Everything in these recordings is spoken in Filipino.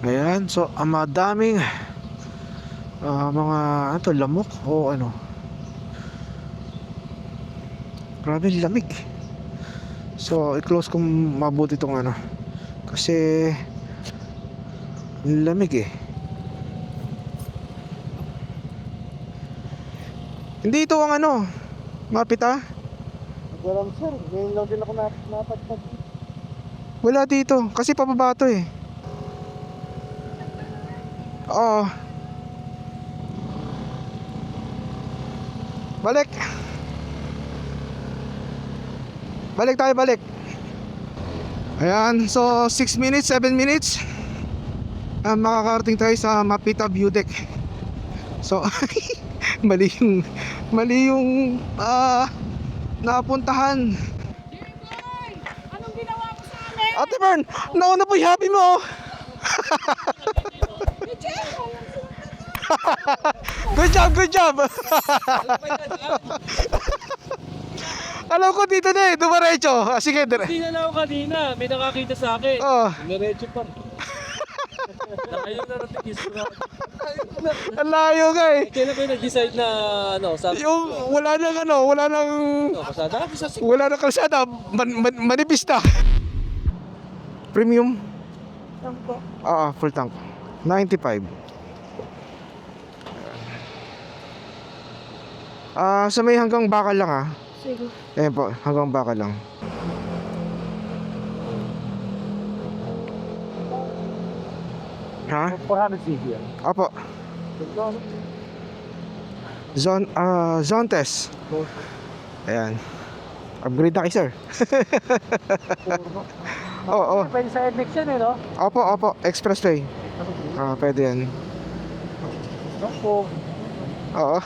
Ayan, so ang madaming mga ano to, lamok o ano. Grabe lamig. So i-close kong mabuti itong ano, kasi lamig eh. Hindi ito ang ano, mapita. Walang sir, ngayon lang din ako napatpag. Wala dito, kasi pababa to eh. Oo. Balik. Balik tayo, balik. Ayan, so 6 minutes, 7 minutes makakarating tayo sa Mapita View Deck. So mali yung napuntahan. Jeboy! Anong ginawa mo sa amin? Ate Bern, nauna po yung happy mo. Good job, good job. Alam ko dito na eh, dumaretso. Sige, Hindi na ako kanina, may nakakita sa akin. oh, Diretso pa. Ayaw na natin isura. ang layo ka eh. Kailan kayo nag-decide na sabi Yung wala nang ano, kasada? wala nang kalsada, manipis na. Premium? Full tank. 95. Sa may hanggang Bakal lang Sige. Ayan po, hanggang Bakal lang. Ha? 400 cc yan. Apo. Zone test. Ayan. Upgrade na kayo, sir. Oo. Pwede sa NX yan eh, no? Opo, expressway. Pwede yan. Ako, Oo.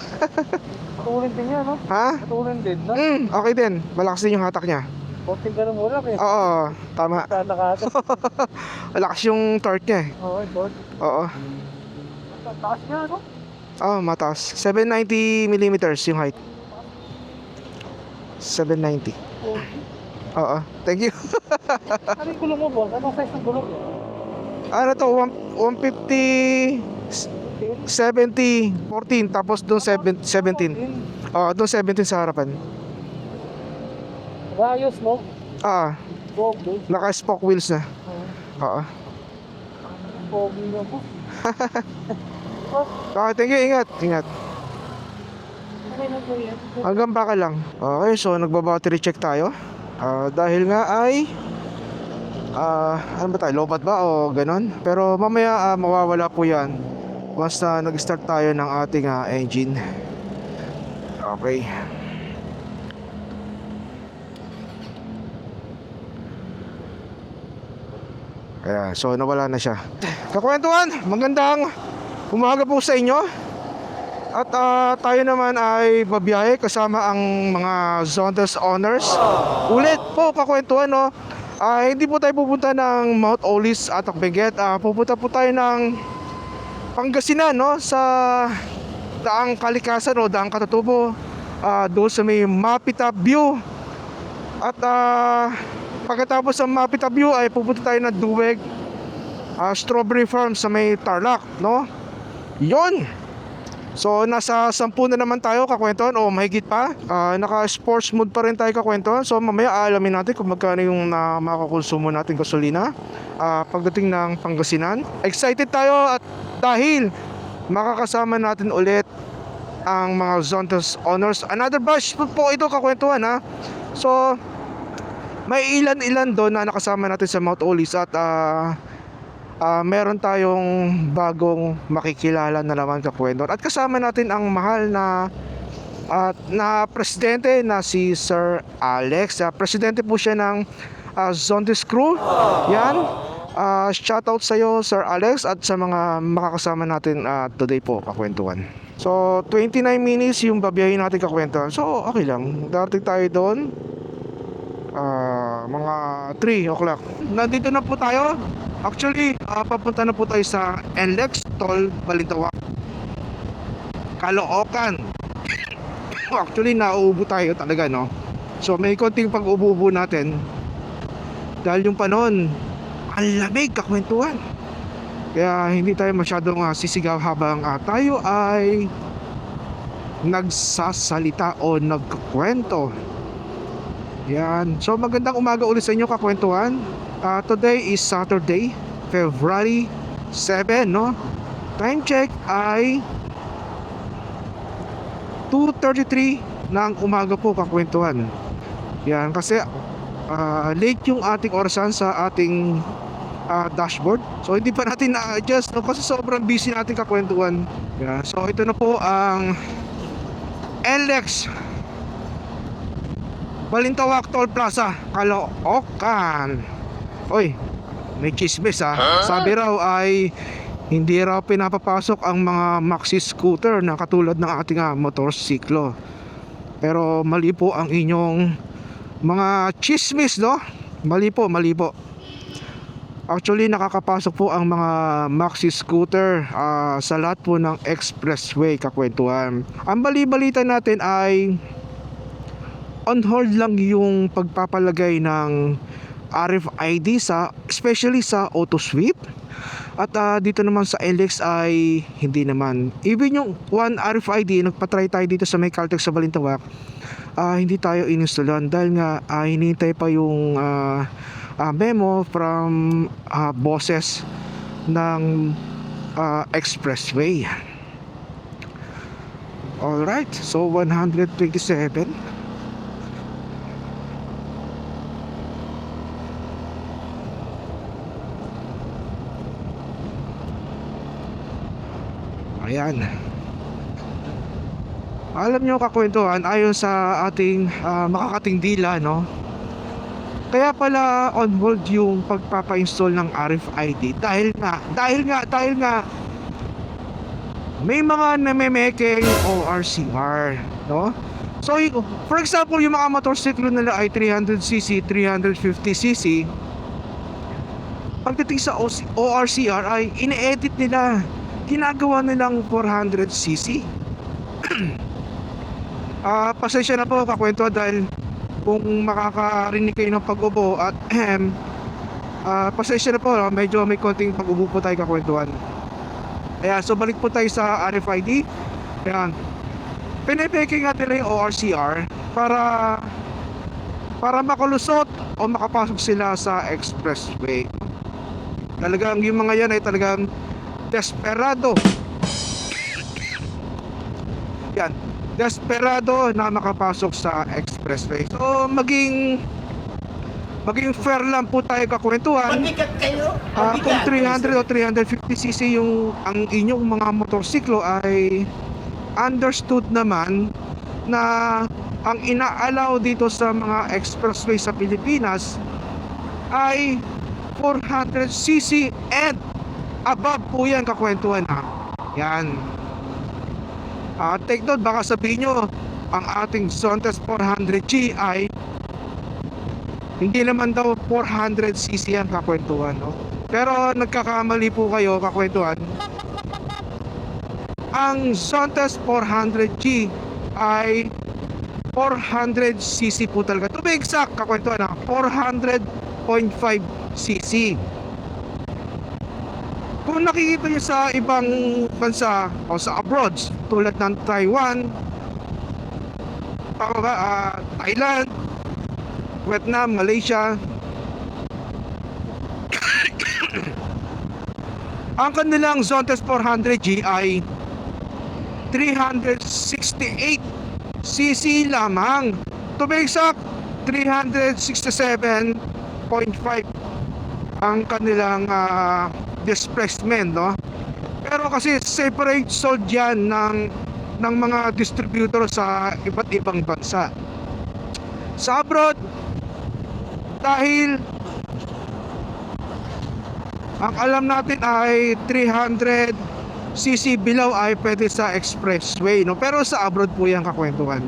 matulin din yan, no? Ha? Matulin din, no? Okay din. Malakas din yung hatak niya. Konting ganun mo lang eh. Oo, tama. Sana ka ata. Malakas yung torque niya eh. Oo, board. Oo. Taas niya, no? Mataas. 790 mm yung height. 790. Oo, thank you. Ano yung gulong mo, boss? Anong size ng gulong? Ano to? 150 70 14 tapos doon 17. Doon 17 sa harapan. Rayos, no? Pogi. Naka-spoke wheels na. Oo. Pogi na po. Thank you, ingat. Okay na po yan. Hanggang Bakal lang. Okay, so nagba-battery check tayo. Dahil nga ay ano ba tayo? Lobat ba o ganon? Pero mamaya mawawala po yan once na nag-start tayo ng ating engine. Okay. Ayan, so nawala na siya. Kakwentuhan, magandang umaga po sa inyo. At tayo naman ay babiyahe kasama ang mga Zontes owners. Ulit po kakwentuhan, no? Hindi po tayo pupunta ng Mount Olis at Benguet. Pupunta po tayo ng Pangasinan, no? Sa Daang Kalikasan o Daang Katatubo. Doon sa may Mapita View. At pagkatapos ng Mapita View ay pupunta tayo ng Duweg Strawberry Farm sa may Tarlac, no? Yon. So nasa 10 na naman tayo kakwentuhan o mahigit pa. Naka sports mode pa rin tayo kakwentuhan. So mamaya alamin natin kung magkano yung makakonsumo natin gasolina pagdating ng Pangasinan. Excited tayo at dahil makakasama natin ulit ang mga Zontes owners. Another batch po ito kakwentuhan, ha. So may ilan-ilan doon na nakasama natin sa Mount Olis at meron tayong bagong makikilala na naman kakwentuhan. At kasama natin ang mahal na presidente na si Sir Alex. Presidente po siya ng Zontes Crew. Yan. Shoutout sa iyo, Sir Alex, at sa mga makakasama natin today po kakwentuhan. So 29 minutes yung babiyahin natin kakwentuhan. So okay lang. Darating tayo doon mga 3 o'clock. Nandito na po tayo. Actually, papunta na po tayo sa NLEX Toll Balintawak, Caloocan. Actually, nauubo tayo talaga, no? So may konting pag-ubo natin dahil yung panahon ang lamig kakwentuhan. Kaya hindi tayo masyadong sisigaw habang tayo ay nagsasalita o nagkukwento. Yan. So magandang umaga ulit sa inyo kakwentuhan. Today is Saturday, February 7, no? Time check ay 2:33 ng umaga po kakwentuhan. Yan, kasi late yung ating orasan sa ating dashboard. So hindi pa natin na-adjust, no? Kasi sobrang busy natin kakwentuhan. Yan. So ito na po ang NLEX Balintawak Toll Plaza, Caloocan. Oy, may chismis Sabi raw ay hindi raw pinapapasok ang mga maxi scooter na katulad ng ating motorsiklo. Pero mali po ang inyong mga chismis, no? Mali po, mali po. Actually nakakapasok po ang mga maxi scooter sa lahat po ng expressway kakwentuhan. Ang bali-balita natin ay on hold lang yung pagpapalagay ng RFID especially sa auto sweep. At dito naman sa NLEX ay hindi naman. Even yung one RFID, nagpatry tayo dito sa may Caltex sa Balintawak, hindi tayo ininstalan dahil nga hinintay pa yung memo from bosses ng expressway. Alright, so 127. Ayan. Alam nyo kakwentuhan, ayon sa ating makakating dila, no? Kaya pala on hold yung pagpapa-install ng RFID dahil nga may mga namemekeng ORCR, no? So for example, yung mga motorsiklo nila ay 300cc, 350cc. Pagdating sa ORCR ay ine-edit nila, ginagawa nilang 400cc. Pasensya na po kakwento dahil kung makakarinig kayo ng pag-ubo at pasensya na po, medyo may konting pag-ubo po tayo kakwentuhan. Kaya so balik po tayo sa RFID. Ayan, pinipeke nga nila yung ORCR para makalusot o makapasok sila sa expressway. Talagang yung mga yan ay talagang desperado. Yan, desperado na makapasok sa expressway. So maging fair lang po tayo kakwentuhan. Kung 300 o 350cc ang inyong mga motorsiklo ay understood naman na ang ina-allow dito sa mga expressway sa Pilipinas ay 400cc and above po yan kakwentuhan Yan. Take note, baka sabihin nyo ang ating Zontes 400G ay hindi naman daw 400cc yan kakwentuhan, no? Pero nagkakamali po kayo kakwentuhan. Ang Zontes 400G ay 400cc po talaga. To be exact kakwentuhan 400.5cc. Kung nakikita nyo sa ibang bansa o sa abroad tulad ng Taiwan, Thailand, Vietnam, Malaysia, ang kanilang Zontes 400G ay 368cc lamang. To be exact, 367.5 ang kanilang displacement, no? Pero kasi separate sold yan ng mga distributor sa iba't ibang bansa. Sa abroad, dahil ang alam natin ay 300cc below ay pwede sa expressway, no? Pero sa abroad po yan kakwentuhan.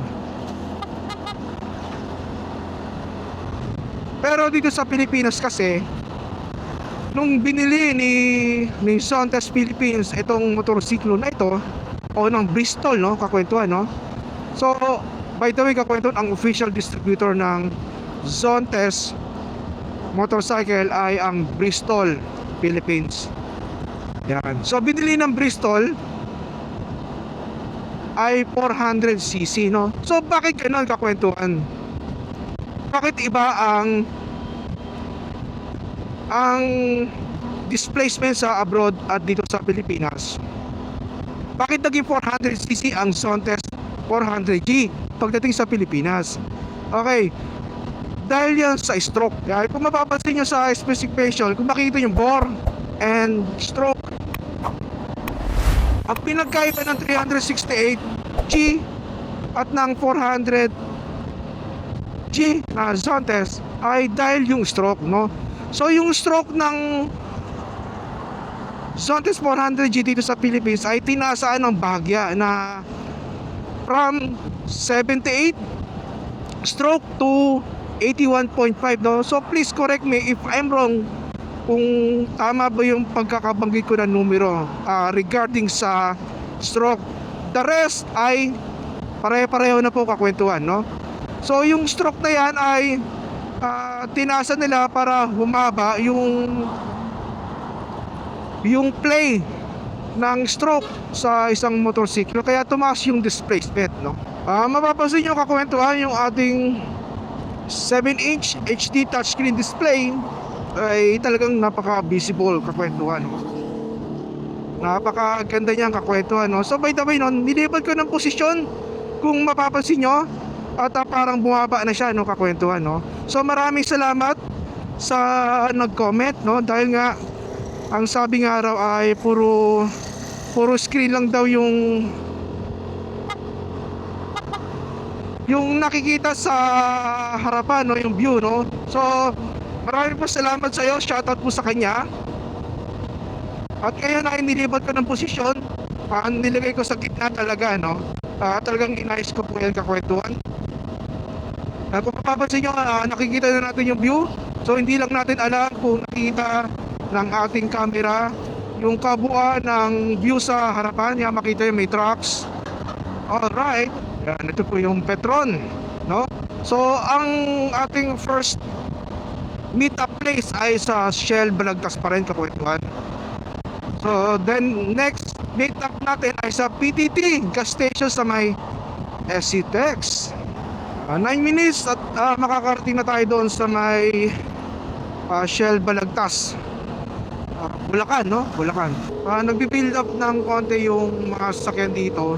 Pero dito sa Pilipinas kasi, nung binili ni Zontes Philippines itong motorsiklo na ito o ng Bristol, no, kakwentuhan, no? So by the way kakwentuhan, ang official distributor ng Zontes motorcycle ay ang Bristol Philippines. Yan. So binili ng Bristol ay 400cc, no? So bakit ganun kakwentuhan? Bakit iba ang displacement sa abroad at dito sa Pilipinas? Bakit naging 400cc ang Zontes 400G pagdating sa Pilipinas? Okay, dahil yan sa stroke. Kaya kung mapapansin nyo sa specification, kung makikita nyo bore and stroke, ang pinagkaiba ng 368G at ng 400G na Zontes ay dahil yung stroke, no? So yung stroke ng Zontes 400G dito sa Philippines ay tinasaan ng bahagya na from 78 stroke to 81.5, no? So please correct me if I'm wrong kung tama ba yung pagkakabanggit ko ng numero regarding sa stroke. The rest ay pare-pareho na po kakwentuhan, no? So yung stroke na yan ay tinasa nila para humaba yung play ng stroke sa isang motorsiklo, kaya tumaas yung displacement, no? Mapapansin nyo kakwentuhan yung ating 7-inch HD touchscreen display ay talagang napaka-visible kakwentuhan, no? Napakaganda niyang kakwentuhan, no? So by the way, no, nilibad ko ng posisyon kung mapapansin nyo at parang bumaba na siya, no, kakwentuhan, no? So maraming salamat sa nag-comment, no? Dahil nga ang sabi nga raw ay puro screen lang daw yung nakikita sa harapan, no, yung view, no? So maraming po salamat sa iyo, shoutout po sa kanya. At kaya na inilipat ko ng posisyon, nilagay ko sa gitna talaga, no? Talagang inayos ko po yan kakwentuhan. Kung mapapansin nyo, nakikita na natin yung view. So hindi lang natin alam kung nakikita ng ating camera yung kabuuan ng view sa harapan. Yan, makita yung may trucks. Alright, yan, ito po yung Petron, no? So ang ating first meet up place ay sa Shell Balagtas pa rin kakwentuhan. So then next meet up natin ay sa PTT gas station sa may SCTEX. 9 minutes at makakarating na tayo doon sa may Shell Balagtas, Bulacan, no? Bulacan. Nagbi-build up ng konti yung mga sasakyan dito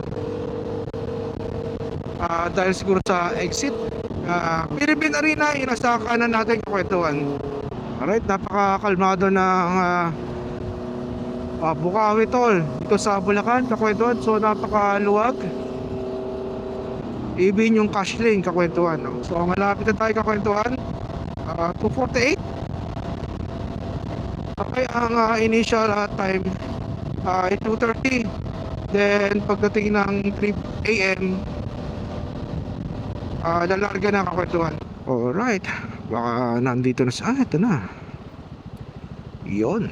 dahil siguro sa exit. Philippine Arena, yung nasa kanan natin kakwentuhan. Alright, napakakalmado ng Bukawi Toll dito sa Bulacan kakwentuhan. So napakaluwag. Even yung cash lane kakwentuhan, no? So malapit na tayo kakwentuhan. 2:48. Okay, ang initial time ay 2:30. Then pagdating ng 3 AM lalarga na kakwentuhan. Alright, baka nandito na sa ito na. Yun.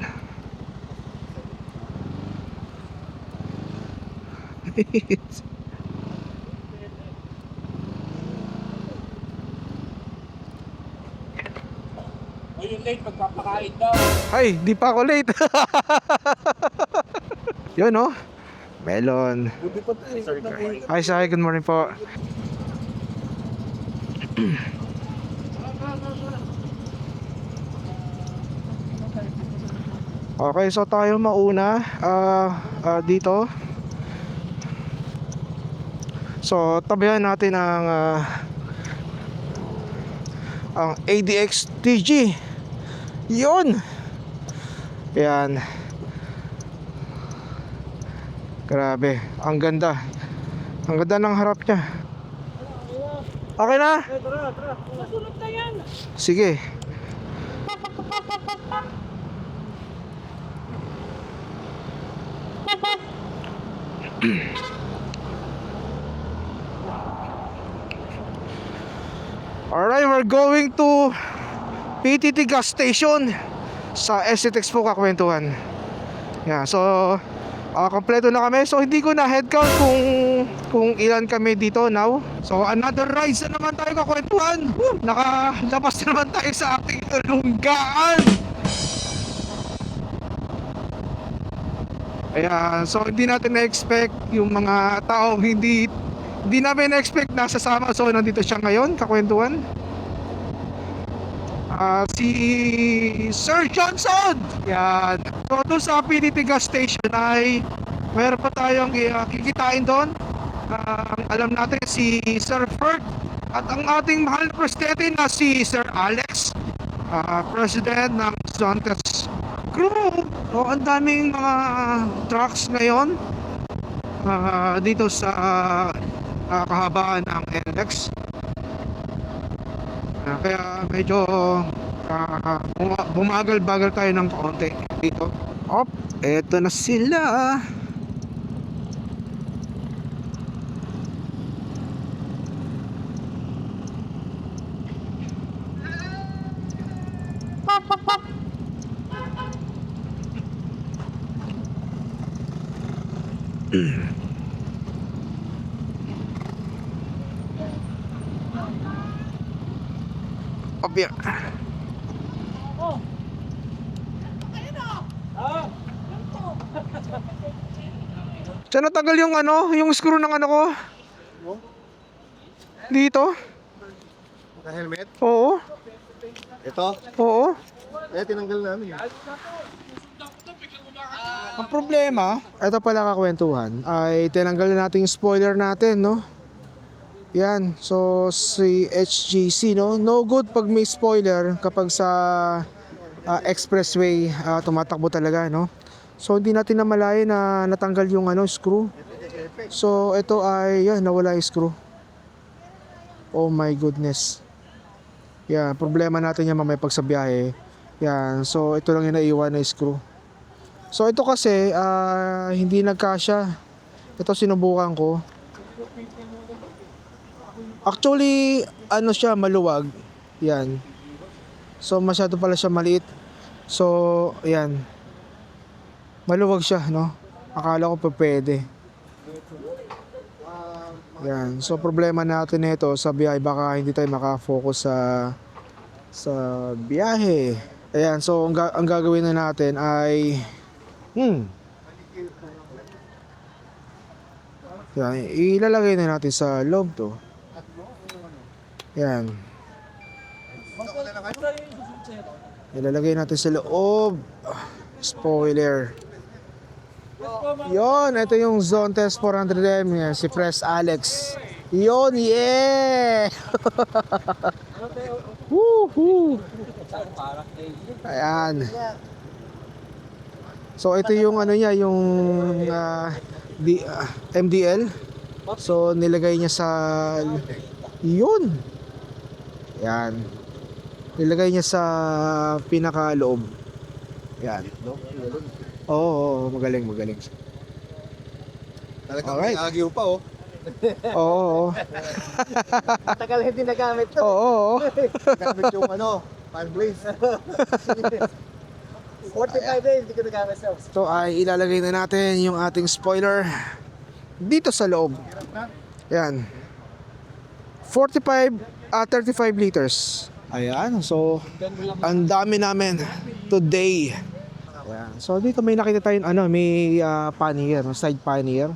O yung late, magpapakain daw. Ay, di pa ako late. Yun, no? Melon. Buti pa tayo. Hi, Sai. Good morning po. Okay, so tayo mauna dito. So, tabihan natin ang ADX TG. Yun. Yan. Grabe, ang ganda. Ang ganda ng harap niya. Okay na? Masunod na yan. Sige. Alright, we're going to PTT gas station sa SCTEX po kakwentuhan. Yeah, so kompleto na kami. So hindi ko na head count kung ilan kami dito now. So another ride na naman tayo kakwentuhan. Nakalabas na naman tayo sa ating lunggaan. Ayan, so hindi natin na-expect yung mga tao, hindi namin na-expect na sasama. So nandito siya ngayon, kakwentuhan. Si Sir Johnson. Yan. So doon sa PDT gas station ay mayroon pa tayong kikitain doon. Alam natin si Sir Ferd at ang ating mahal na presidente na si Sir Alex, president ng Zontes Crew. So ang daming mga trucks ngayon dito sa kahabaan ng NLEX. Kaya medyo bumagal-bagal tayo ng konti dito. Op, eto na sila. Op, yan. Diyan natanggal yung yung screw ng ko. Dito? Naka-helmet? Oo. Ito? Oo. Tinanggal namin. Ang problema, ito pala kakwentuhan, ay tinanggal na natin yung spoiler natin, no? Yan, so si HGC, no? No good pag may spoiler kapag sa expressway tumatakbo talaga, no? So hindi natin namalayan na natanggal yung screw. So ito ay, yan, nawala yung screw. Oh my goodness. Yan, problema natin yan mamaya pag sa biyahe. Yan, so ito lang yung naiwan na screw. So ito kasi hindi nagkasya. Ito sinubukan ko. Actually, siya maluwag. Yan. So masyado pala siya maliit. So, yan. Maluwag siya, no? Akala ko pa pwede. Yan. So problema natin nito sa biyahe, baka hindi tayo makafocus sa biyahe. Ayan, so ang gagawin na natin ay yan, ilalagay na natin sa loob to. Yan. Ilalagay natin sa loob. Spoiler. Yon, ito yung Zontes 400M. Yan, si Press Alex. Yon, yeah! Woohoo! Ayan. So ito yung niya, yung MDL. So nilagay niya sa yun. Yan. Nilagay niya sa pinakaloob. Yan. Oo, magaling. Talagang Alright. nag-agyo pa, oh. Oo. Tagal hindi nagamit to. Oo. Nagamit yung fan blaze. 45 days, hindi ko nagamit to. So ay ilalagay na natin yung ating spoiler dito sa loob. Yan. 35 35 liters. Ayan. So ang dami namin today. Ayan. So dito may nakita tayong may pannier, side pannier.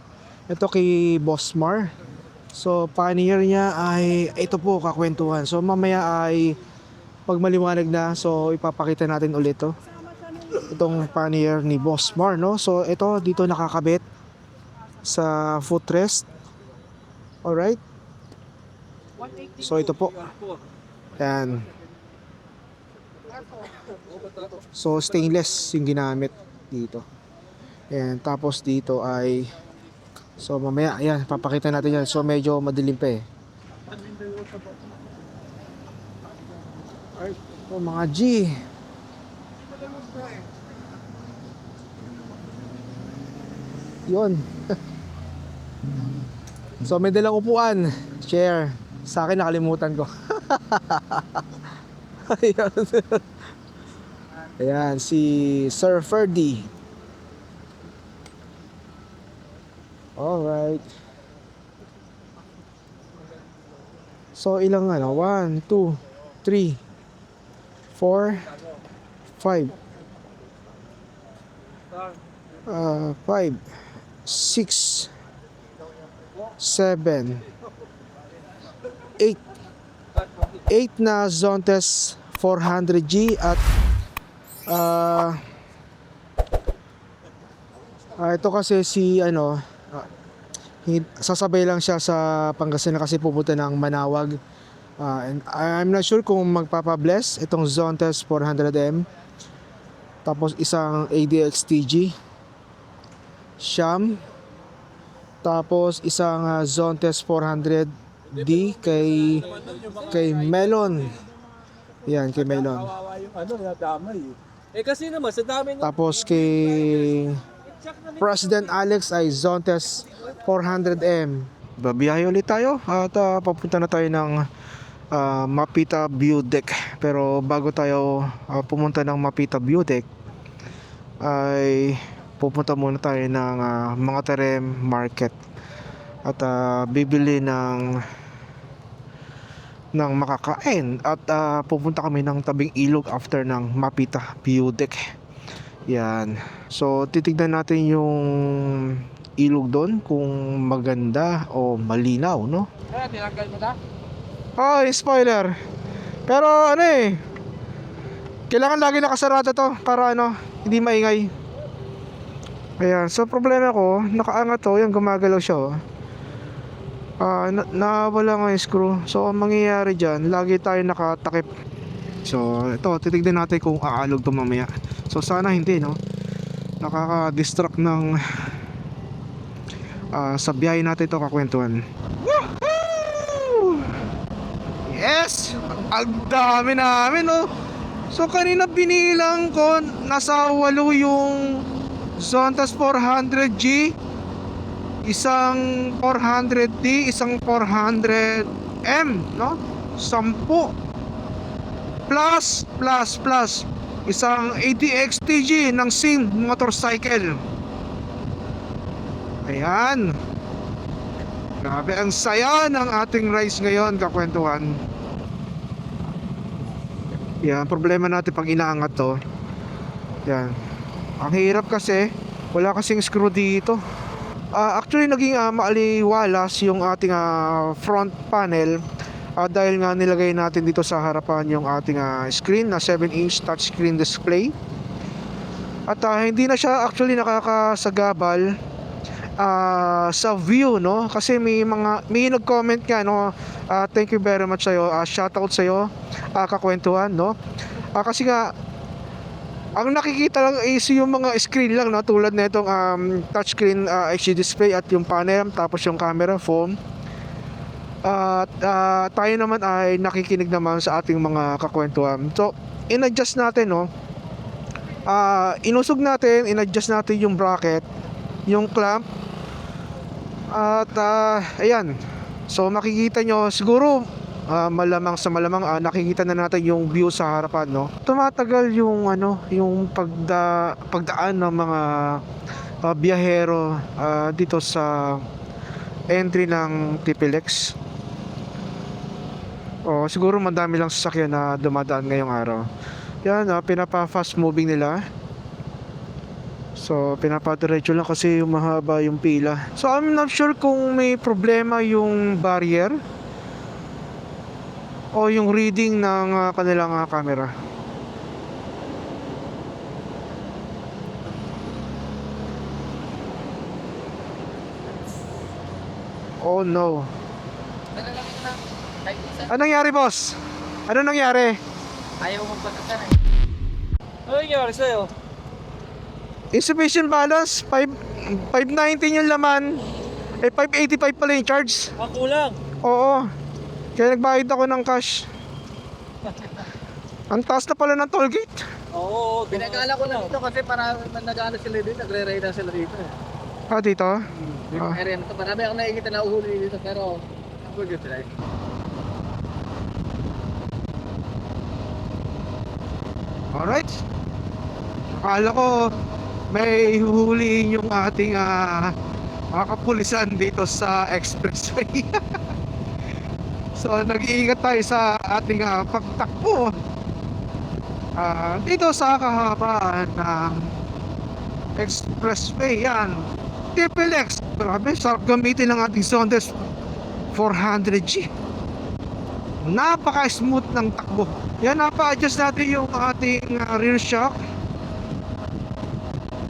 Ito kay Boss Mar. So pannier niya ay ito po, kakwentuhan. So mamaya ay pag maliwanag na, so ipapakita natin ulit to. Itong pannier ni Boss Mar, no? So ito dito nakakabit sa footrest. Alright. So ito po. Yan. So stainless yung ginamit dito. Yan, tapos dito ay so mamaya, ayan, papakita natin yan. So medyo madilim pa eh. Alright, so mga G. Yun. So may dalang upuan. Chair. Sa akin nakalimutan ko. Ayan. Ayan, si Sir Ferdy. Alright. So ilang 1, 2, 3, 4, 5. 5, 6, 7, 8. 8 na Zontes 400G at ito kasi si sasabay lang siya sa Pangasinan kasi pupunta ng Manawag. And I'm not sure kung magpapabless itong Zontes 400M. Tapos isang ADX-TG Sham. Tapos isang Zontes 400D kay Melon. Yan, kay Melon. Eh kasi naman, sa dami na. Tapos kay President Alex ay Zontes 400M. Babiyahe ulit tayo at papunta na tayo ng Mapita View Deck. Pero bago tayo pumunta ng Mapita View Deck ay pupunta muna tayo ng mga Terem Market at bibili ng makakain at pupunta kami ng tabing ilog after ng Mapita View Deck. Yan. So titignan natin yung ilog doon kung maganda o malinaw, no? Kaya tinanggal mo na? Oh, spoiler. Pero kailangan lagi nakasarado to para hindi maingay. Ayan, so problema ko, nakaangat to, yung gumagalaw siya, oh. Nawala nga yung screw. So ang mangyayari dyan, lagi tayo nakatakip. So ito, titignan natin kung aalog to mamaya. So sana hindi, no? Nakaka-distract ng sa biyahe natin to kakwentuhan. Woohoo! Yes! Ang dami namin, oh. So kanina binilang ko, nasa 8 yung Zontes 400G, isang 400D, isang 400M, no? 10 plus isang ADX-TG ng SIM motorcycle. Ayan. Grabe, ang saya ng ating rides ngayon, kakwentuhan. Yan, problema natin pag inaangat to. Yan. Ang hirap kasi, wala kasing screw dito. Actually, naging maaliwalas yung ating front panel dahil nga nilagay natin dito sa harapan yung ating screen na 7-inch touchscreen display. At hindi na siya actually nakakasagabal sa view, no? Kasi may nag-comment nga, no? Thank you very much sa'yo, shoutout sa'yo, kakwentuhan, no? Kasi nga ang nakikita lang is yung mga screen lang, no? Tulad na itong touchscreen HD display at yung panel, tapos yung camera foam. At tayo naman ay nakikinig naman sa ating mga kakwentuhan. So in-adjust natin, no? Inusog natin, in-adjust natin yung bracket, yung clamp. At ayan. So makikita nyo siguro, malamang sa malamang nakikita na natin yung view sa harapan, no? Tumatagal yung yung pagdaan ng mga biyahero dito sa entry ng TPLEX. Siguro madami lang sasakyan na dumadaan ngayong araw. Yan, pinapa-fast moving nila. So pinapadiretso lang kasi yung mahaba yung pila. So I'm not sure kung may problema yung barrier o yung reading ng kanilang camera. Oh no. Anong nangyari, boss? Ano nangyari? Ayaw mong patasan eh. Ano nangyari sa'yo? Insufficient balance, 519 yung laman. 585 pala yung charge. Kulang. Oo. Kaya nagbayad ako ng cash. Ang taas na pala ng toll gate. Oo, Pinag-aala ko na dito kasi para nag-ano sila dito, nagre-raid na sila dito. Dito? Yung area na to, marami akong nakikita na uhuli dito pero good yun sila. Alright. Akala ko may huhuliin yung ating kapulisan dito sa expressway. So nag-iingat tayo sa ating pagtakbo dito sa kahabaan ng Expressway, yan. TPLX, grabe, sarap gamitin ng ating Saunders 400G. Napaka-smooth ng takbo. Yan, napa-adjust natin yung ating rear shock.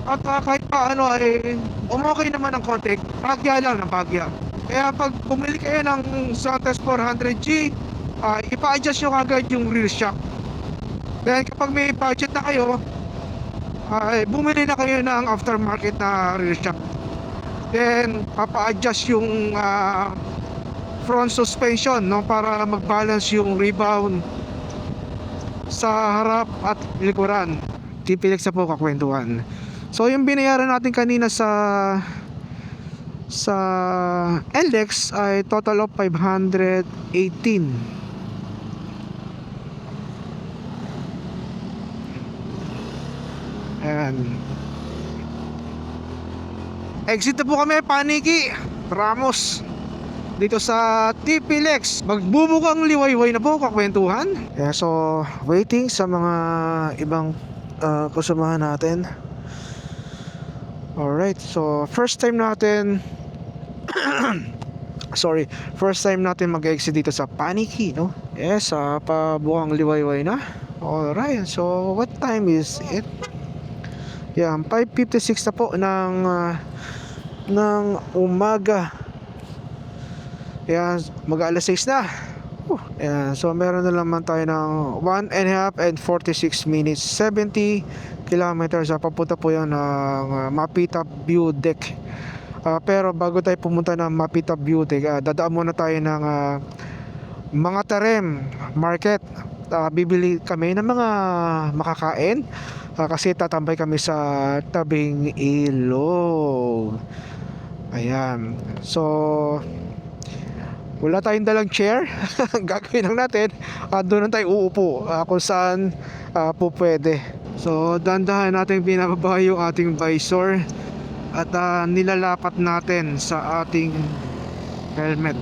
At kahit paano ay umokay naman ng konti. Bagya lang ng bagya. Kaya pag bumili kayo ng Saunders 400G, ipa-adjust nyo agad yung rear shock. Then kapag may budget na kayo, bumili na kayo ng aftermarket na rear shock. Then papa-adjust yung front suspension, no, para mag-balance yung rebound sa harap at likuran. TPLX na po kakwentuhan. So yung binayaran natin kanina sa LX ay total of 518. Ayan. Exit na po kami, Paniki, Ramos. Dito sa TPLX. Magbubukang liwayway na po kakwentuhan. Yeah, so waiting sa mga ibang kasamahan natin. Alright, so first time natin first time natin mag-exit dito sa Paniki, no? Yes, pabukang liwayway na. Alright, so what time is it? Yan, 5:56 na po ng umaga. Yan, mag-alas 6 na. Yan, so meron na naman tayo ng 1.5 and 46 minutes, 70 kilometers. Papunta po yan ng Mapita View Deck. Pero bago tayo pumunta ng Mapita View Deck, dadaan muna tayo ng mga Tarem Market. Bibili kami ng mga makakain. Kasi tatambay kami sa tabing ilog. Ayan. So wala tayong dalang chair. Gagawin lang natin, doon lang tayo uupo kung saan po pwede. So dandahan natin binababa yung ating visor at nilalapat natin sa ating helmet.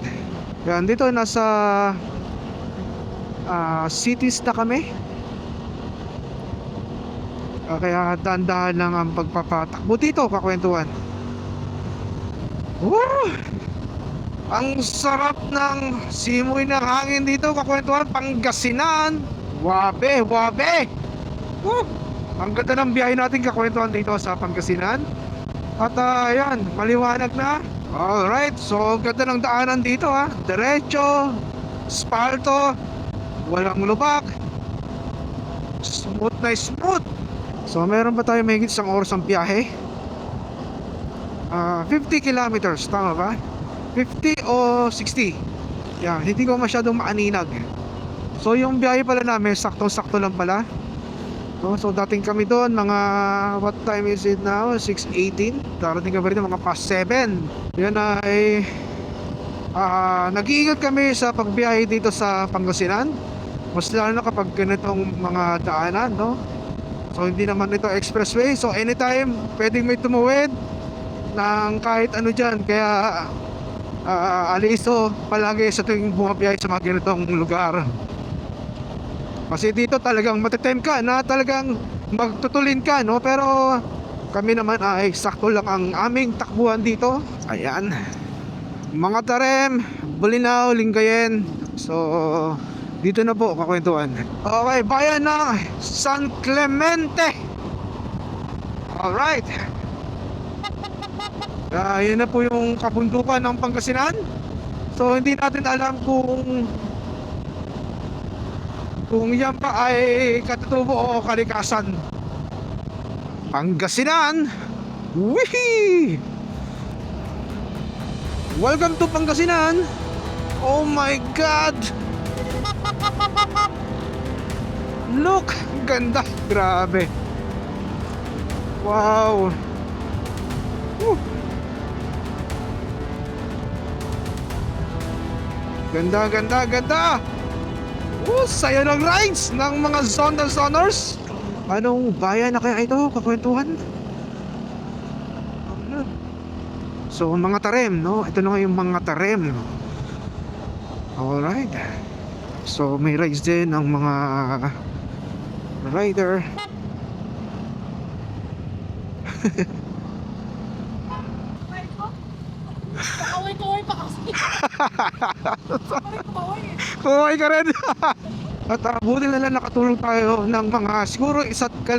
Yan, dito nasa cities na kami. Kaya dandahan lang ang pagpapatakbo dito kakwentuhan. Woo! Ang sarap ng simoy ng hangin dito kakwentuhan. Pangasinan. Wabe, wabe. Woo! Ang ganda ng biyahe natin kakwentuhan dito sa Pangasinan. At ayan, maliwanag na. Alright, so ganda ng daanan dito ha. Diretso, spalto, walang lubak, smooth na smooth. So meron ba tayo mahigit isang oras ang biyahe? 50 kilometers, tama ba? 50 o 60? Yan, hindi ko masyadong maaninag. So yung biyahe pala namin, saktong-sakto lang pala. So dating kami doon, mga what time is it now? 6:18. Darating kami rin mga past 7. Yan ay nag-iingat kami sa pagbiyahe dito sa Pangasinan. Mas lalo na kapag ganitong mga daanan, no? So hindi naman ito expressway. So anytime pwedeng may tumuwid ng kahit ano dyan. Kaya aliso palagi sa tuwing bumabiyahe sa mga ganitong lugar. Kasi dito talagang matitem ka na talagang magtutulin ka, no? Pero kami naman ay sakto lang ang aming takbuhan dito. Ayan, mga Tarem, Bulinaw, Lingayen. So dito na po kakwentuhan. Okay, bayan ng San Clemente. Alright. Yan na po yung kabundukan ng Pangasinan. So hindi natin alam kung yan pa ay Katutubo o Kalikasan. Pangasinan. Wihee! Welcome to Pangasinan. Oh my God! Look, ganda, grabe. Wow. Ganda, ganda, ganda. Saya ng rides ng mga zoners. Anong bayan na kaya ito, kakwentuhan? So mga Tarem, no? Ito na nga yung mga Tarem. Alright. So may rides din ng mga rider. Kaway-kaway pa kasi. Parang kumaway eh. Kumaway ka rin. At buti na lang nakatulong tayo ng mga siguro 1.5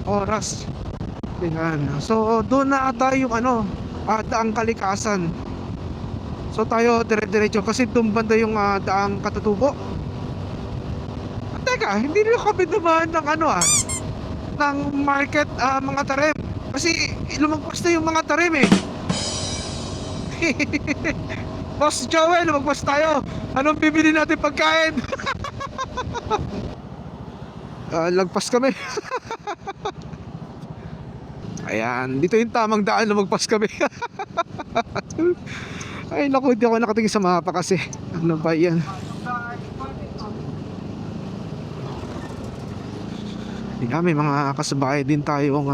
oras. Tingnan. So doon na ata yung daang Kalikasan. So tayo dire-diretso kasi doon banda yung daang Katutubo. At teka, hindi nila kami naman ng ng market mga tarim. Kasi lumagpas na yung mga tarim eh. Boss Joel, lumagpas tayo. Anong bibili natin pagkain? Lagpas kami. Ayan, dito yung tamang daan, lumagpas kami. Ay naku, hindi ako nakatingin sa mapa kasi ano ba yan? Hindi may mga kasabay din tayo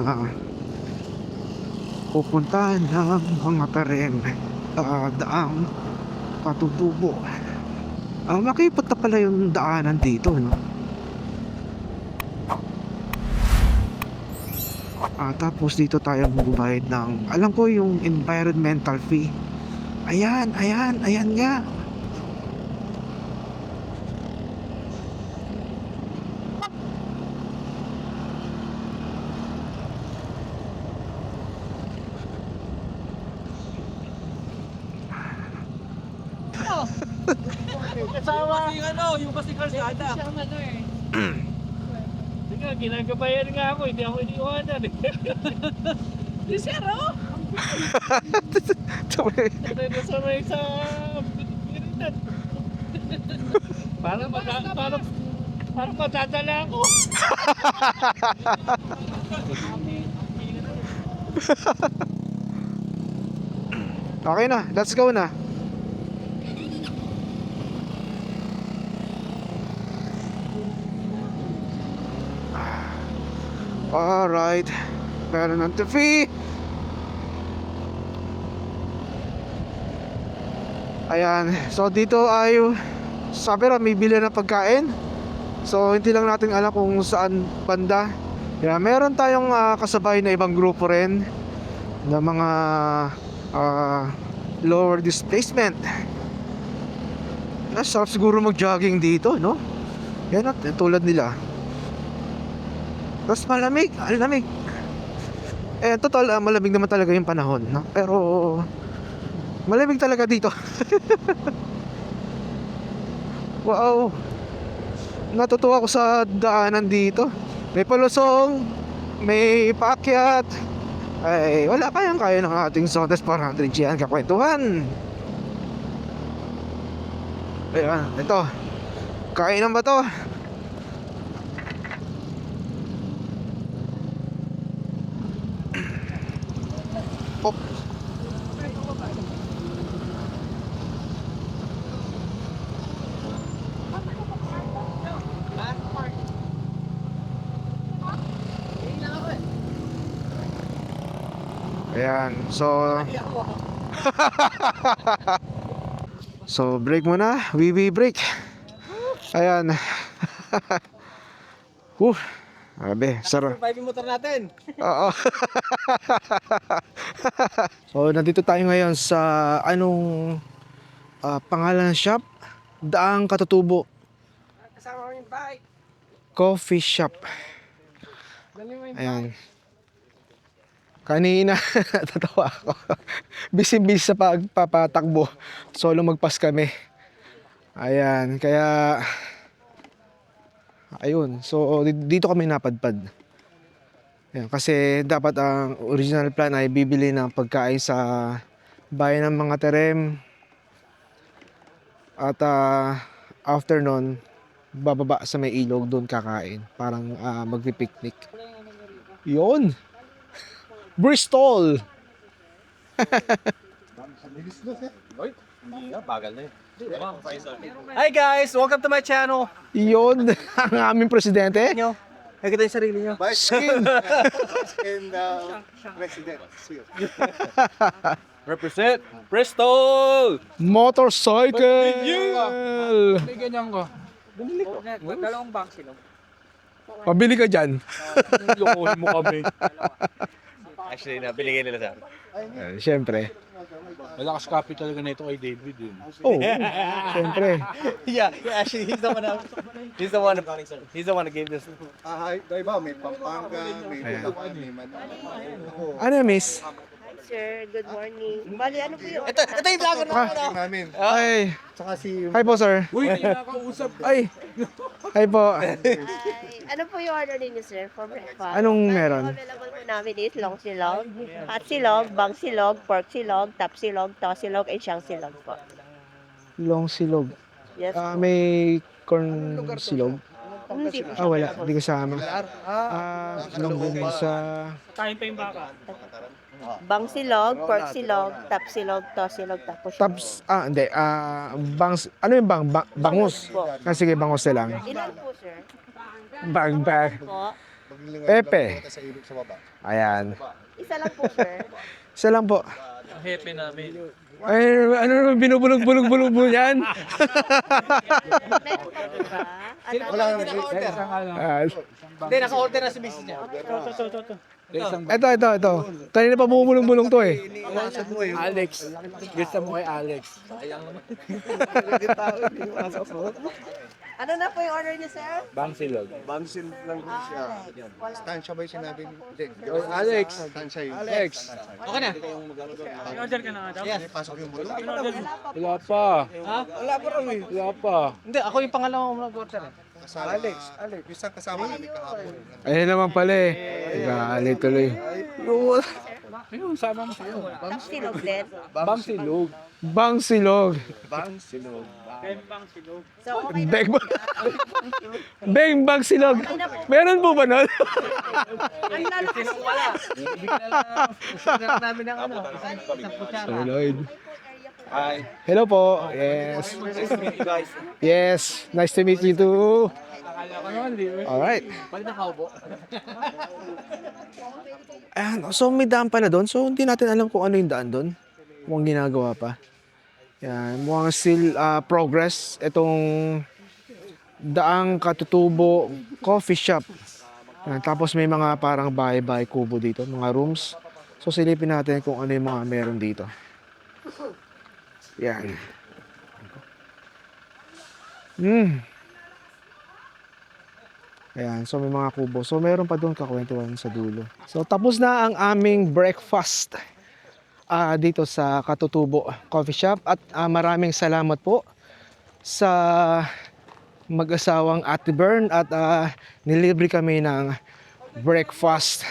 pupuntahan ng mga tarim. Daang Katutubo. Makipot na pala yung daanan dito, no? Tapos dito tayo magbabayad ng, alam ko yung environmental fee. Ayan nga. Kasama yung kasing kalsada. Siyang ano eh. Sige, ginagabayan nga ako, hindi ako iniwanan eh. Di sir oh. Sanay sa binitan. Parang matadala ako. Okay na, let's go na. Alright, meron ng fee. Ayan, so dito ay sabi na may bili ng pagkain. So hindi lang natin alam kung saan banda. Kaya meron tayong kasabay na ibang grupo rin na mga lower displacement. Sarap siguro mag-jogging dito, no? Yan at tulad nila. Tapos malamig, ang lamig. Total, malamig naman talaga yung panahon, no? Pero malamig talaga dito. Wow. Natutuwa ako sa daanan dito. May palusong, may paakyat. Ay, wala kaya ng ating Zontes 400 yan kakwentuhan. Ayan, ito. Kainan ba to? Pop. Ayan, so so break muna, break. Ayan. Grabe, sarap. Survive yung motor natin. Oo. So nandito tayo ngayon sa pangalan ng shop? Daang Katutubo Kasama mo yung bike. Coffee Shop. Ayan. Kanina tatawa ako. Busy sa pagpapatakbo. So lumagpas kami. Ayan, kaya ayun. So dito kami napadpad. Ayan, kasi dapat ang original plan ay bibili ng pagkain sa bayan ng mga terem. At after nun, bababa sa may ilog, doon kakain. Parang magpipiknik. Yun! Bristol! Bagal na yun. Hi guys! Welcome to my channel! Yun! Ang aming presidente. Nakikita yung sarili nyo. Skin! President. Represent Bristol! Motorcycle! May ganyan ko. Dalawang box sila. Pabili ka dyan. Yokohin mo kami. Actually, nabili nila sa akin. Siyempre. Malakas capital ka na ito kay David yun. Oo, siyempre. Yeah, actually, he's the one who gave this. Iba, may Pampanga, may Bulacan, may Manila. Ano miss? Sir, good morning. Bali, ano po yung... Ito yung vlogger na namin. Ay, Saka si hi po sir. Uy, hindi nakakausap. Ay, hi po. Ay, ano po yung order ninyo, sir, for breakfast? Anong Bali, meron? yung available po namin is long silog, hot silog, bang silog, pork silog, tap silog, to silog, and siyang silog po. Long silog. Yes po. May corn silog. Hindi po siya. Wala, hindi kasama. Long din sa... Kain pa yung baka. Bang silog, pork silog, tap silog, to silog, tapos Taps, hindi. Bangs, ano yung bangus? po. Sige, bangus na lang. Ilan po, sir? Bang. Po. Pepe. sa ilog sa baba. Ayan. Isa lang po, sir. Isa lang po. Ang happy namin. Ay, ano naman binubulog-bulog-bulog mo yan? Meron pa po ba? Ano? Wala nang Hindi, naka-order na si Mrs. niya. Ito. Kanina pa bumulong-bulong to eh. Alex. Gusto mo kay Alex. Ano na po yung order niyo, sir? Bang silog. Bansin lang din siya. Stansya ba yung sinabi ni Alex. Stansya yun. Alex. Okay na. I-order ka na nga daw. May pasok yung bulong. Wala pa. Ha? Wala pa rin eh. Wala pa. Hindi, ako yung pangalawang mag-order eh. Alex. Yung isang kasama namin kahapon. Ayun naman pala eh. Galit tuloy. Ayun, sama mo sa'yo. Tap silog din. Bang silog. Bang silog. Bang silog. So, okay na. Beng bang silog. Meron po ba nun? Ang lalakas Wala. Bigla lang. Order namin ng ano. Isang kutsara. Lloyd. Hello po. Yes. Nice to meet you guys. Yes. Nice to meet you too. Alright. Pwede na kaubo. Ayan. So may daan pala doon. So hindi natin alam kung ano yung daan doon. Mukhang ginagawa pa. Yan. Mukhang still progress. Itong Daang Katutubo Coffee Shop. Yan. Tapos may mga parang bahay-bahay kubo dito. Mga rooms. So silipin natin kung ano yung mga meron dito. Yan. Ayan, so may mga kubo. So meron pa doon kakwentuhan sa dulo. So tapos na ang aming breakfast dito sa Katutubo Coffee Shop. At maraming salamat po sa mag-asawang Ate Bern at nilibre kami ng breakfast.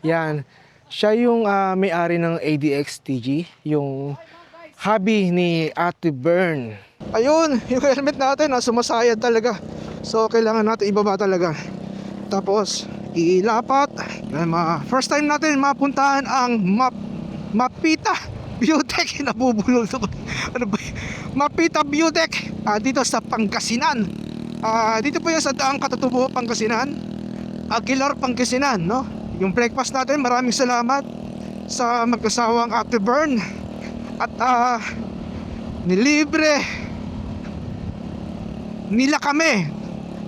Yan. Siya yung may-ari ng ADX-TG, yung hobby ni Ate Bern. Ayun, yung helmet natin sumasayad talaga. So kailangan natin ibaba talaga. Tapos ilapat. First time natin mapuntahan ang Mapita Beautech. Nabubulol to. Ano ba? Mapita Beautech dito sa Pangasinan. Dito po yan sa Daang Katutubo, Pangasinan. Aguilar, Pangasinan, no? Yung breakfast natin, maraming salamat sa mag-asawang Ate Bern. At nilibre nila kami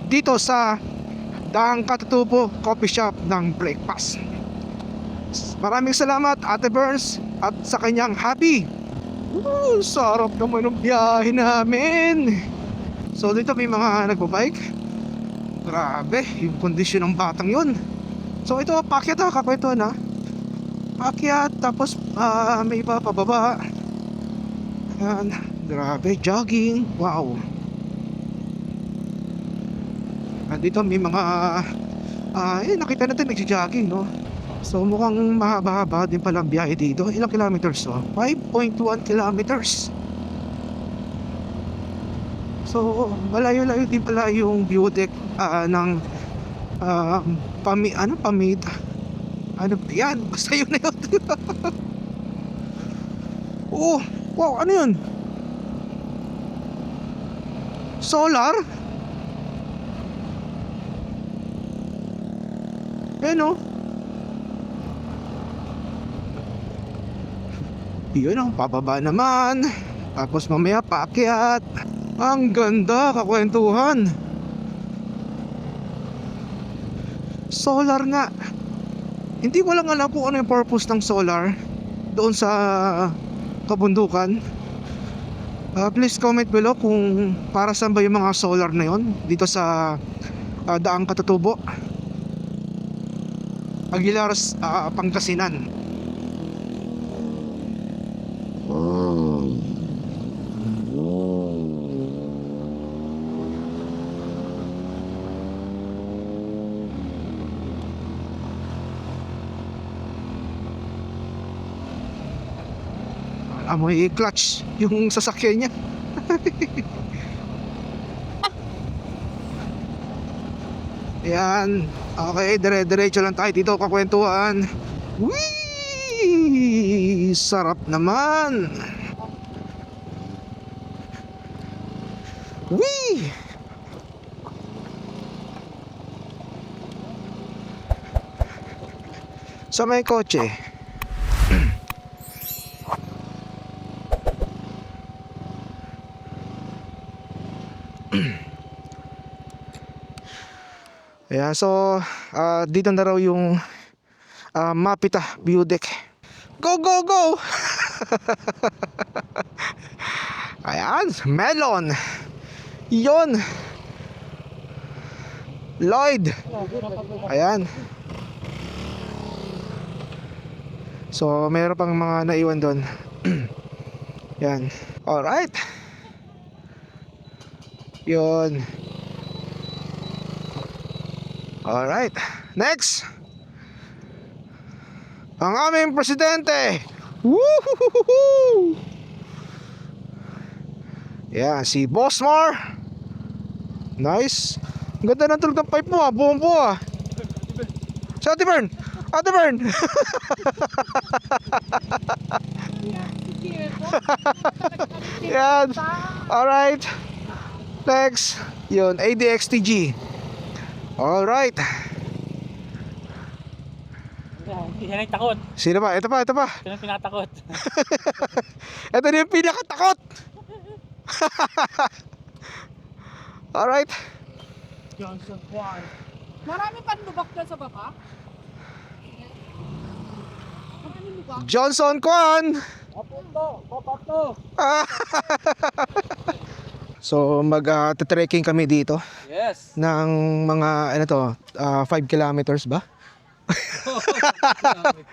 dito sa Daang Katutubo Coffee Shop ng breakfast. Maraming salamat Ate Burns at sa kanyang hobby. Sarap naman ng biyahe namin. So dito may mga nagbabike. Grabe yung kondisyon ng batang yun. So ito paakyat kakwentuhan paakyat tapos may iba pababa. Yan, grabe, jogging, wow. Dito may mga nakita natin nagsi-jogging, no? So mukhang mahaba-haba din pala ang biyahe dito. Ilang kilometers to? 5.1 kilometers. So malayo-layo din pala yung view deck ng Pamid. Ano yan? Basta yun na yun. Oh, wow, ano yun? Solar? Ayan o. Yun ang pababa naman. Tapos mamaya paakyat. Ang ganda, kakwentuhan. Solar nga. Hindi ko lang alam kung ano yung purpose ng solar doon sa kabundukan. Please comment below kung para saan ba yung mga solar na yon dito sa Daang Katutubo, Aguilar, Pangasinan. Amoy clutch yung sasakyan niya. Yan. Okay, dire-diretso lang tayo dito kakwentuhan. Whee! Sarap naman. Whee! Sa may kotse. Ayan, so dito na raw yung Mapita view deck. Go, go, go! Ayan, melon. Yon. Lloyd. Ayan. So, meron pang mga naiwan doon. Yan. Alright. Yon. Alright. Next. Ang aming presidente. Woohoo! Yan, si Bossmar. Nice. Ang ganda ng tulog ng pipe mo, buong buo. Si Ate Bern. Ate Bern. Yan. Alright. Next. Yun, ADXTG. Alright. Yan ang takot. Sino ba? Ito pa, ito pa. Yan ang pinatakot. Ito na yung pinakatakot. Alright. Johnson Juan. Marami pa lubak dyan sa baba? Marami lubak? Johnson Kwan. So mag-trekking kami dito Yes. ng mga ano to, 5 kilometers ba?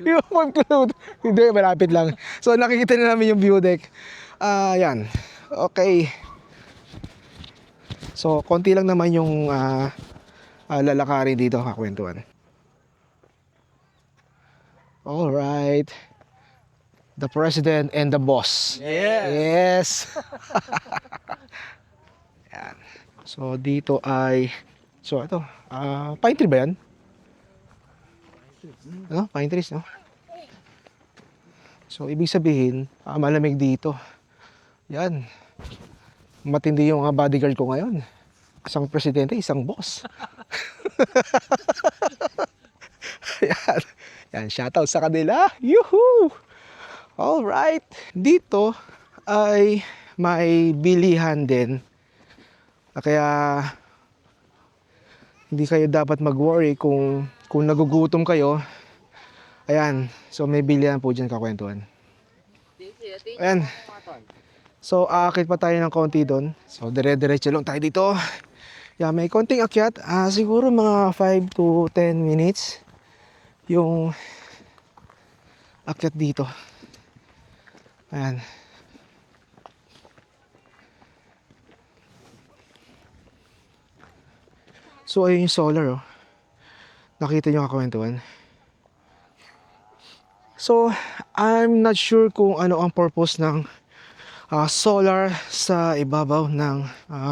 Yung 5 kilometers. Hindi, malapit lang. So nakikita na namin yung view deck. Yan. Okay. So konti lang naman yung lalakarin dito, kakwentuhan. Alright. The president and the boss. Yes. Yan. So dito ay, so ito, pine tree ba yan? No? Pine trees, no? So ibig sabihin, malamig dito. Yan. Matindi yung bodyguard ko ngayon. Isang presidente, isang boss. Yan. Yan, shoutout sa kanila. Yuhu! Alright. Dito ay may bilihan din. Kaya hindi kayo dapat mag-worry kung nagugutom kayo. Ayan. So may bilihan po dyan, kakwentuhan. Ayan. So aakit pa tayo ng konti doon. So dire-diretso lang tayo dito. Yeah, may konting akyat. Siguro mga 5 to 10 minutes yung akyat dito. Ayan. So ayun yung solar, oh. Nakita nyo kakwentuhan. So I'm not sure kung ano ang purpose ng solar sa ibabaw ng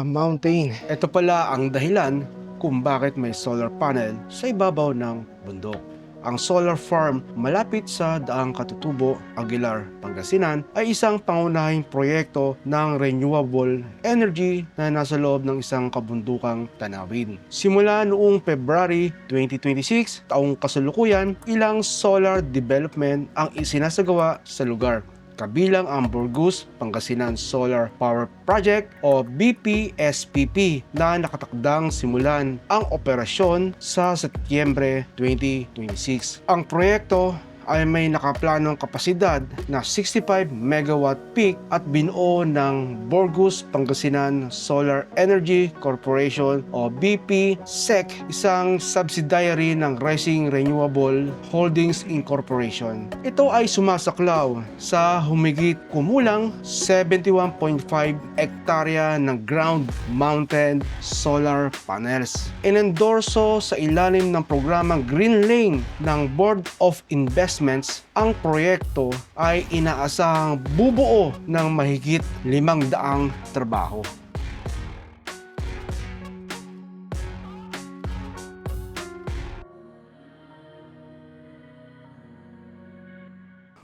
mountain. Ito pala ang dahilan kung bakit may solar panel sa ibabaw ng bundok. Ang solar farm malapit sa Daang Katutubo, Aguilar, Pangasinan ay isang pangunahing proyekto ng renewable energy na nasa loob ng isang kabundukang tanawin. Simula noong February 2026, taong kasalukuyan, ilang solar development ang isinasagawa sa lugar. kabilang ang Burgos Pangasinan Solar Power Project o BPSPP na nakatakdang simulan ang operasyon sa Setyembre 2026. Ang proyekto ay may nakaplanong kapasidad na 65 megawatt peak at binuo ng Burgos Pangasinan Solar Energy Corporation o BPSEC, isang subsidiary ng Rising Renewable Holdings Incorporation. Ito ay sumasaklaw sa humigit kumulang 71.5 hektarya ng ground-mounted solar panels. Inendorso sa ilalim ng programang Green Lane ng Board of Investments, ang proyekto ay inaasahang bubuo ng mahigit 500 trabaho.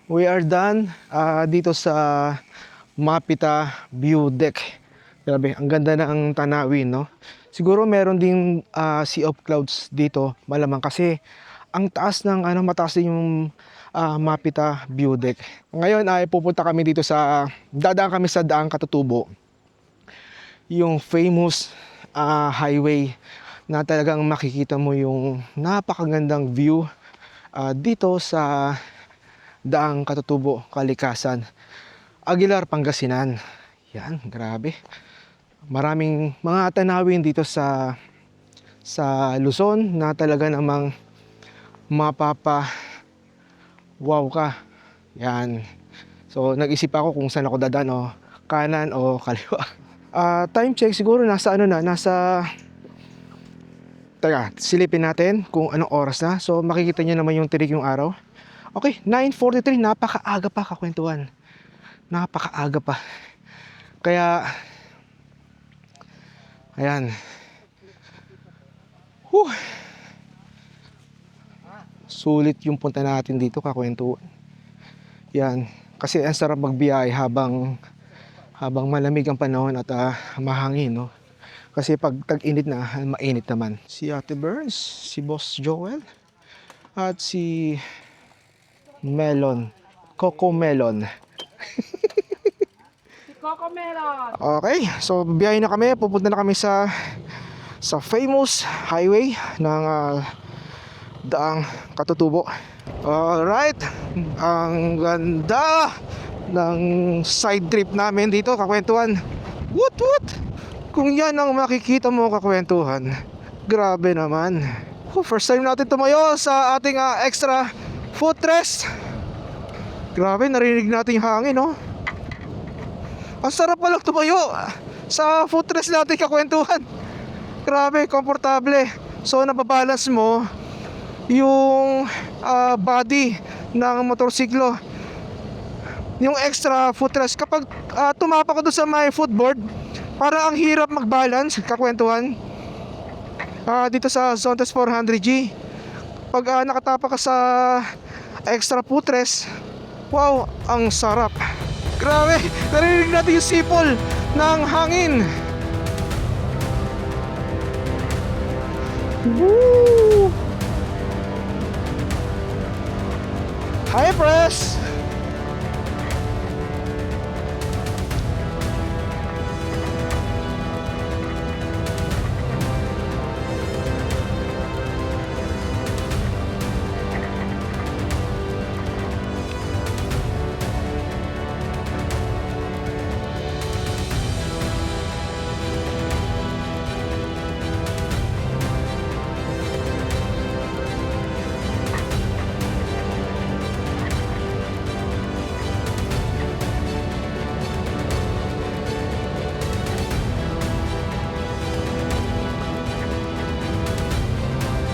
We are done dito sa Mapita View Deck. Grabe, ang ganda ng tanawin, no? Siguro meron ding sea of clouds dito, malamang kasi ang taas ng mataas din yung Mapita View Deck. Ngayon ay pupunta kami dito dadaan kami sa Daang Katutubo. Yung famous highway na talagang makikita mo yung napakagandang view dito sa Daang Katutubo, Kalikasan, Aguilar, Pangasinan. Yan, grabe. Maraming mga tanawin dito sa Luzon na talaga namang wow ka. Yan. So nag-isip ako kung saan ako dadaan, o kanan o kaliwa. Time check siguro nasa teka, silipin natin kung anong oras na. So makikita niyo naman yung tirik yung araw. Okay, 9:43, napakaaga pa, kakwentuhan. Napakaaga pa. Kaya ayan. Sulit yung punta natin dito, kakwentuhan. Yan, kasi ang sarap magbiyahe habang malamig ang panahon at mahangin, no? Kasi pag tag-init na, mainit naman. Si Ate Burns, si Boss Joel, at si Melon, Coco Melon. Coco Melon. Okay, so biyahe na kami, pupunta na kami sa famous highway ng Daang Katutubo. Alright, ang ganda ng side trip namin dito, kakwentuhan. Woot woot! Kung yan ang makikita mo, kakwentuhan, grabe naman. First time natin tumayo sa ating extra footrest. Grabe, narinig natin yung hangin, no? Ang sarap palang tumayo sa footrest natin, kakwentuhan. Grabe, komportable. So nababalance mo yung body ng motorsiklo, yung extra footrest. Kapag tumapak ka doon sa may footboard, parang ang hirap mag-balance, kakwentuhan. Dito sa Zontes 400G, pag nakatapak ka sa extra footrest, wow, ang sarap. Grabe, narinig natin yung sipol ng hangin. Woo! Hi, press!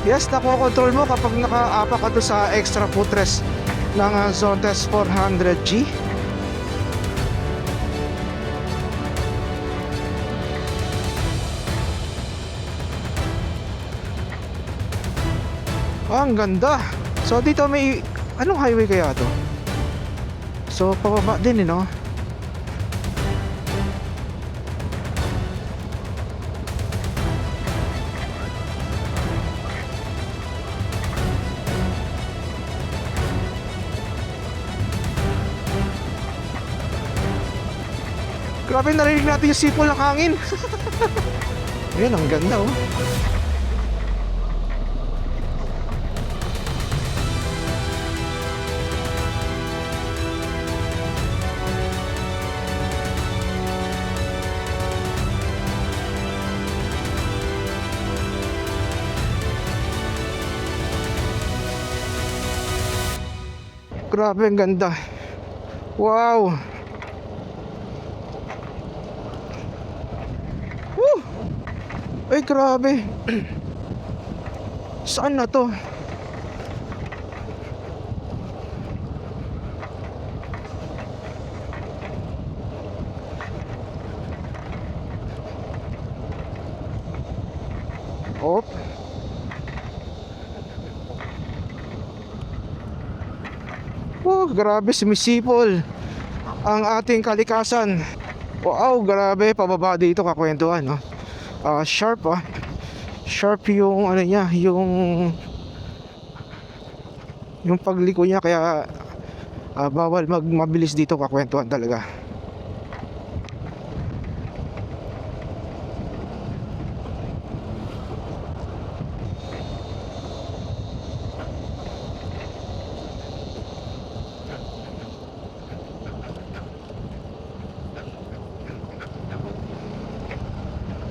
Yes, nakokontrol mo kapag nakaapak ka doon sa extra footrest ng Zontes 400G. Ang ganda. So dito may anong highway kaya to? So pababa din, no? Grabe, narinig natin yung sipol ng hangin. Ayan, ang ganda oh. Grabe, ang ganda. Wow. Woo! Ay, grabe. Saan na to? Oh. Oh, grabe, sumisipol ang ating kalikasan. Wow, grabe, pababa dito kakwentuhan, no? Sharp, sharp yung ano niya, yung pagliko niya, kaya bawal mabilis dito kakwentuhan talaga.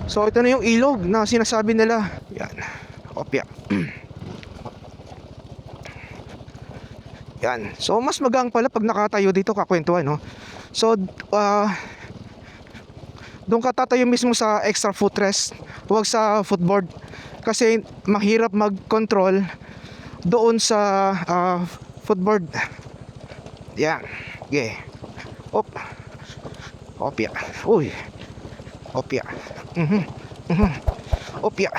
So ito na yung ilog na sinasabi nila. Yan. Opya. Yan. So mas magang pala pag nakatayo dito kakwentuhan, no? So doon ka tatayo mismo sa extra footrest, huwag sa footboard, kasi mahirap mag-control doon sa footboard. Yan. Okay. Op. Opya. Uy. Opya. Opya.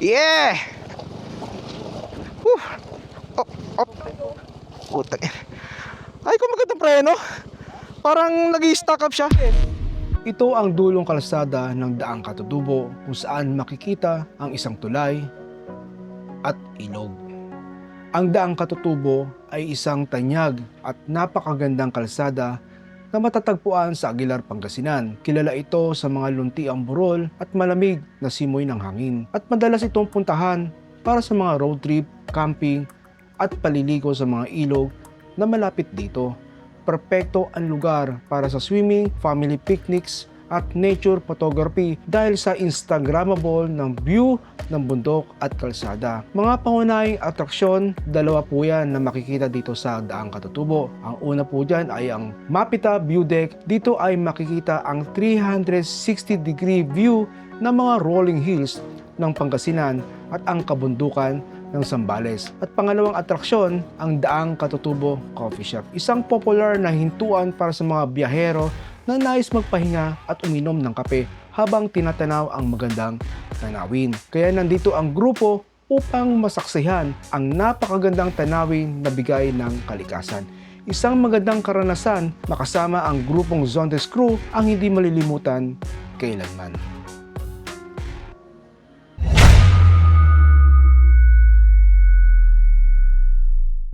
Yeah. Op, op. Putang. Ay, kung magandang preno. Parang nag-i-stack up siya. Ito ang dulong kalsada ng Daang Katutubo, kung saan makikita ang isang tulay at ilog. Ang Daang Katutubo ay isang tanyag at napakagandang kalsada na matatagpuan sa Aguilar, Pangasinan. Kilala ito sa mga luntiang burol at malamig na simoy ng hangin. At madalas itong puntahan para sa mga road trip, camping at paliligo sa mga ilog na malapit dito. Perpekto ang lugar para sa swimming, family picnics at nature photography dahil sa instagrammable ng view ng bundok at kalsada. Mga pangunahing atraksyon, dalawa po yan na makikita dito sa Daang Katutubo. Ang una po dyan ay ang Mapita View Deck. Dito ay makikita ang 360-degree view ng mga rolling hills ng Pangasinan at ang kabundukan ng Zambales. At pangalawang atraksyon, ang Daang Katutubo Coffee Shop. Isang popular na hintuan para sa mga biyahero na nais magpahinga at uminom ng kape habang tinatanaw ang magandang tanawin. Kaya nandito ang grupo upang masaksihan ang napakagandang tanawin na bigay ng kalikasan. Isang magandang karanasan makasama ang grupong Zontes Crew ang hindi malilimutan kailanman.